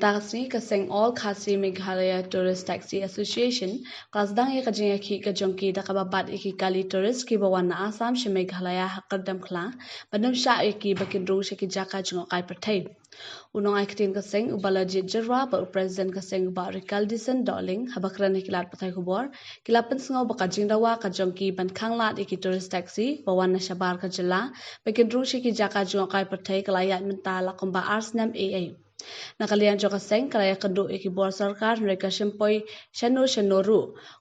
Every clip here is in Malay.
Taxi kaseng All Khasi Meghalaya Tourist Taxi Association kasdang ye kajing ki kajongki da kababat iki kali tourist ki bawan na Assam she Meghalaya hakardam khla banam sha iki bakindru she ki jaka jong kai pathai unong ai ktin kaseng ubalaji jarwa ba president kaseng ba Ricaldison Darling habakran kilat pathai khubor kilapan sngo ba kajing dawa kajongki ban khanglat iki tourist taxi bawan na shabar ka jala bakindru she ki jaka jong kai pathai kalaya mentala komba arsnam AA Nakalian jo kaseng kalaya kadu ikibor sarkar mereka shempoi shano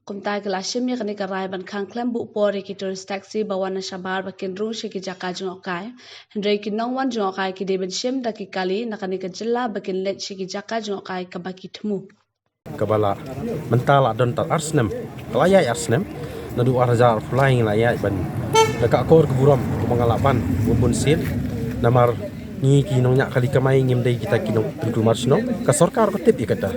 kumtai kelashim ya kani karai ban khang klembu por iki tourist taxi bawana shabar bakin ru shiki jaka jungokai hendrei kinong wan jungokai ki deben shim daki kali nakani kajilla bakin let shiki jaka jungokai kabaki temu kabala mentala don tar arsnem kalaya arsnem nadu arja flying laya ban daka kor keburam kumangalapan bumbun sir namar ni kinong nya kali kamay ngim dai kita kinong tengkumar sno ka sarkar ko tip ikata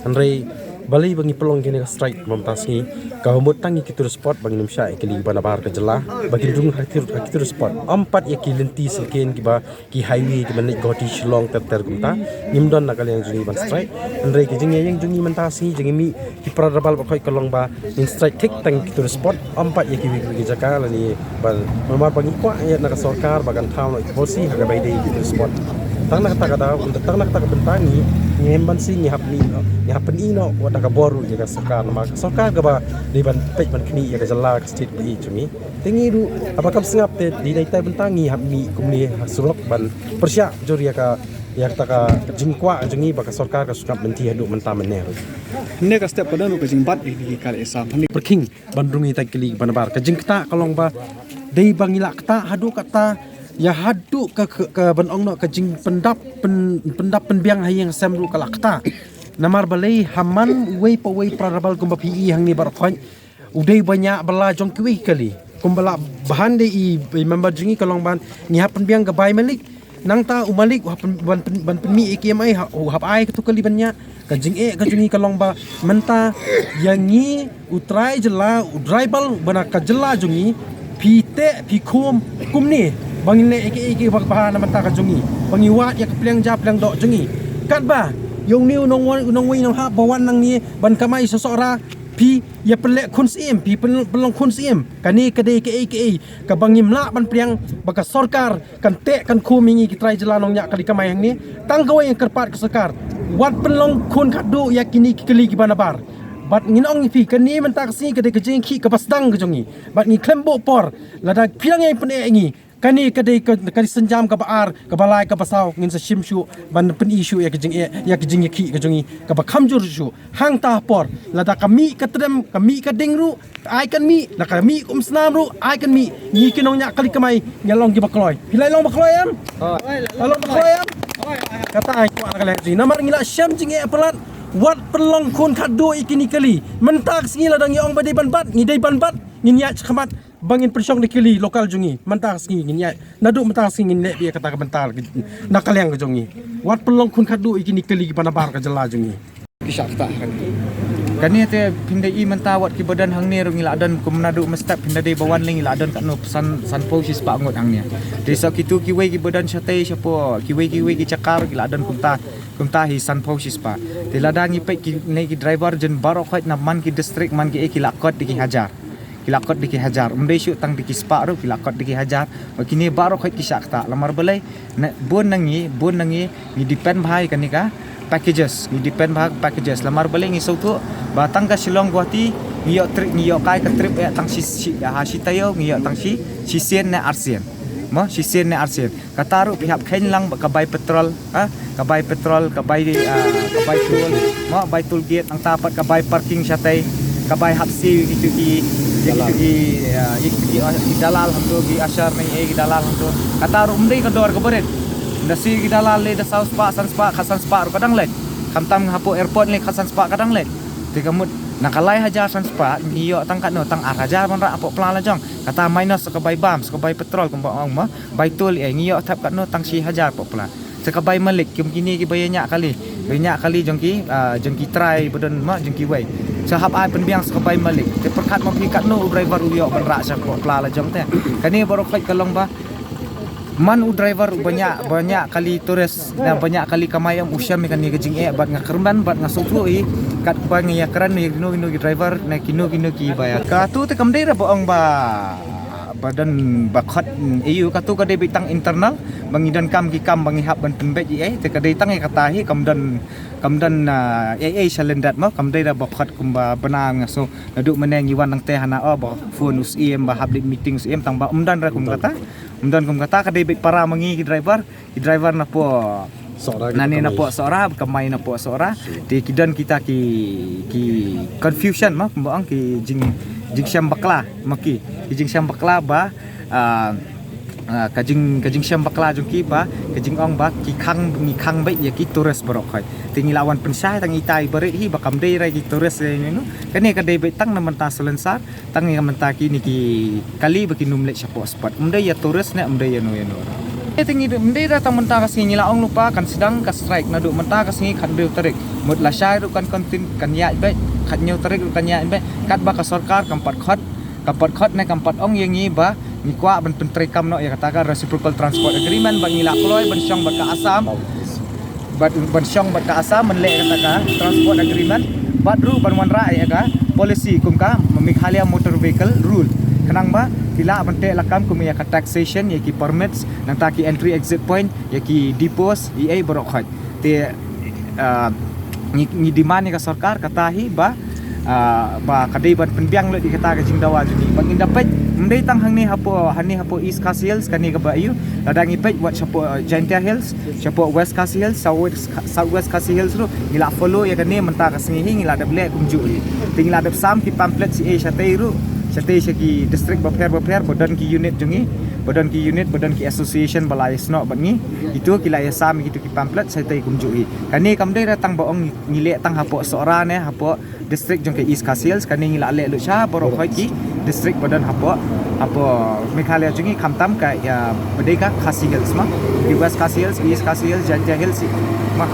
andrei balai bangi pelong kini ka strike mamtas ni ka humut tangi kitur spot bangi nimsha ikili bana bar ka jela bagi dung kitur spot empat ya kilenti silken kiba ki highway ki banik goti shillong ter kumta nimdon na kali yang juni ban strike andrei ki jingi yang juni mantas ni jingi mi ki pradabal bakoi kalong ba in strike tik tang kitur spot empat ya ki jaka lani bal mamar bangi kwa ya na ka sarkar bagan town policy haga bai dai kitur spot tang nak kata untuk tang nak bentangi nyemban si nyahap ni no wada ka boru ya ka sarkar ka ba di ban pej ban kini ya ka jala state bi cumi tingi ru apakah sengap te di dai tai bentangi hap ni kumni surok ban persya jur ya ka jingkwa jengi ba ka sarkar ka sukap benti hadu mentam ne ne ka step padan ka jingbat di kal esam perking bandrungi tai kili banabar ka jingkta kalong ba dei bangila kta hadu kata ya hadu ke banong no ke jing pendap penbiang hayang samru kalakta namar balai haman wei prarabal kumba pi hang ni barkhon udai banyak bala jong kiwi kali kumbala bahan de I member jingi kalong ban ni ha penbiang ke bai malik nang ta umalik ban penmi ekmai hap ai ke tu kali banyak ka jing ka jingi kalong ba menta yangi utrai jela udraibal bana ka jela jungi pite pikum kumni bangin le iki bak bahan naman ta ka jungi pangiwat ya kaplang dok jungi kat ba yung ni unong wi nang ha bawan nang ni ban kamai sosora pi ya pelek kun sim pi pelong kun sim kani kade ke ka bangim la ban priang baka sarkar kan te kan ku mingi ki trai jelanong nya kali kamai hang ni tanggaw yang kerpat ke sarkar wat pelong kun kadu ya kini kili ki banabar bat nginong ifi kani mentak si kade ke jing ki ka pasdang ke jungi bat ngi klembo por lada piang yang pene ngi kani kadai senjam ka baar ka balai ka pasau ngin sa shimshu ban pen issue ya kejing ki ka jungi ka ba khamjur shu hang ta por lada kami ka trem kami ka dingru ai kan mi la kami snam ru ai kan mi ni kinong nya kali kamai nyalong gi bakloi hilai long bakloi am long bakloi am kata ai ku ala ji namar ngila sham jing pelat wat pelong kun kado ikini kali mentak singila dang yong badai banbat ngidai banbat ngin ya khamat bangin persyong dikili lokal jungi mentang singi ngin nadu mentang singi ne dia kata bentar nakaliang jungi wat pelong kun kadu ikini kali panabar ka jela jungi kisakta kani te pindai mentawat ki badan hang ni rungi ladan ku menadu mestap pindai bawan ling ladan kat no san posis pa ngot hang ni desa kitu ki we ki badan sate siapa ki we ki cakar ki ladan kumta hi san posis pa te ladangi pe ki ne ki driver jen baro khait na man ki district man ki kilakot diki hajar kilakot diki hajar umdai syuk tang diki spa ru kilakot diki hajar kini baro khait ki sakta lamar belai bon nangi ni depend bhai kanika packages ni depend bhag packages lamar belai ngi sautu batang ka Shillong Guwahati ngiyo kai ka trip tang si tayo ngiyo tang si sien na arsian mo si sien na arsian kataru pihak khen lang ka bay petrol ka bay fuel mo bay toll gate ang tapat ka bay parking syatay ka bay hapsi itu i dalal hamdo gi ashar nei dalal hamdo kataru umdai ka dor ka beret nasi gi dalal le da saus pa san spa ru kadang le kamtam hapo airport le khasan spa kadang le tikamut nakalai hajar san spa ngiyo tang kat no tang arajar man ra apo plan la jong kata minus ka bay bam ka bay petrol kumba ong ma bay tol ngiyo tap kat no tang si hajar po plan sekabay malik kim kini ki banyak kali jongki try badan ma jongki wei sahab ai penbiang sekabay malik te perkat ma pikat no driver uyo ban ra sa po plan la jong te kani baru khait kalong ba Man driver banyak kali turis dan banyak kali kamayam usia mekan ni gajing bat ngakerban bat ngasuklu kat bang ya keran ni gino driver na gino ki baya ka tu te kamdei ra boong ba badan bakhat EU ka tu ka de bitang internal bangidan kam ki kam bangi hab ban penbet te ka de tang kata hi kamdan shalendat ma kamdei ra bakhat kumba benang so naduk meneng yiwan nang teh hana ba phone us ba hablit meeting us tang ba umdan ra kum kata ka debit para mangi ki driver na po nani na po seorang kamay na po seorang di kidan kita ki confusion ma kumbaang ki jing syam bakla maki jing syam bakla ba kajing syam bakla jung ki ba kajing ong ba ki khang bai ya ki turis borok khai tingi lawan pensai tang itai berit hi bakam dei rai ki turis ni kane ka dei bai tang na menta selensar tang ni menta ki ni ki kali baki numle chapo spot umdai ya turis ne umdai ya no tingi umdai da tang menta kasi ni la ong lupa kan sedang ka strike na du menta kasi khan deu tarik mut la shai ru kan kontin kan ya bai khat nyau tarik ru kan ya bai kat ba ka sarkar kampat khot ne kampat ong yang ni ba ni kwa ban pentrekam no ya katakan reciprocal transport agreement bang ila kloy ban syong bat ka asam ban syong bat ka asam menle katakan transport agreement bat ru ban wan ra ya ka policy kum ka Meghalaya motor vehicle rule kanang ba kila ban te lakam kum ya ka taxation ya ki permits nang ta ki entry exit point ya ki depots borok khat te ni demand ni ka sarkar katahi ba kadai ban penbiang le di kata ka jingdawa juni bang dapat mendai tang hang ni hapo East Khasi Hills kani ka bayu ladang ipet wat chapo Jaintia Hills chapo West Khasi Hills Southwest Khasi Hills ru ngila follow ya kani menta ka singi ngila da ble kumju tingla da sam ki pamphlet si Shatei ki district baper badan ki unit jungi badan ki association balai snok bangi itu kila ya sam gitu ki pamphlet Shatei kumju kani kamdei datang baong ngile tang hapo seorang ne hapo district jong ke East Khasi Hills kani ngila le lu cha borok khoi ki district badan hapo Meghalaya jungi kamtam ka ya bedeka Khasi Hills ma di West Khasi Hills East Khasi Hills Jaintia Hills ma